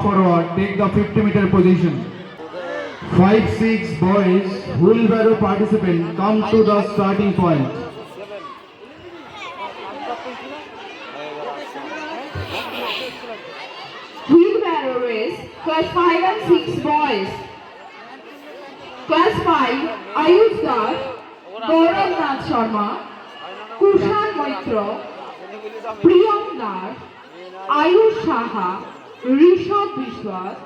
forward, take the 50-meter position. 5-6 boys, wheelbarrow participant, come to the starting point. Wheelbarrow race, class 5 and 6 boys. Class 5, Ayush Das, Gaurav Nath Sharma, Kushan Maitra, Priyam Das, Ayush Saha, Rishabh Biswas,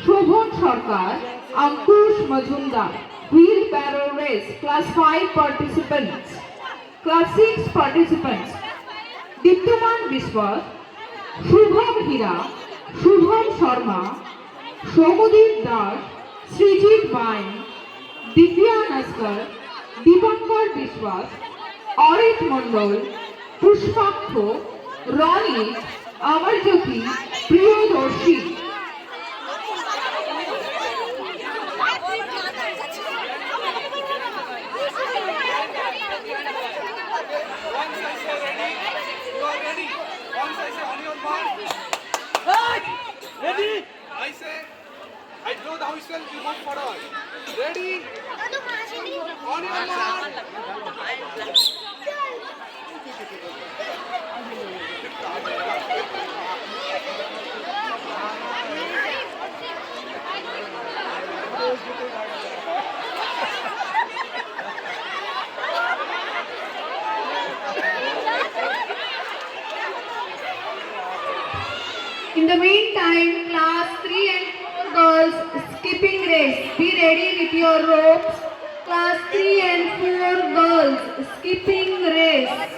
Shobhan Sarkar, Ankush Majumdar. Wheelbarrow race, class 5 participants. Class 6 participants. Diptaman Biswas, Shubham Hira, Shubham Sharma, Shobodip Das, Srijit Bain, Divya Naskar, Dipankar Biswas, Arit Mondol, Pushpakho, Ronnie, Amarjyoti, Priyodorshi. Ready? I say, I blow the whistle, you move forward. Ready? On your mark. In the meantime, class 3 and 4 girls skipping race. Be ready with your ropes. Class 3 and 4 girls skipping race.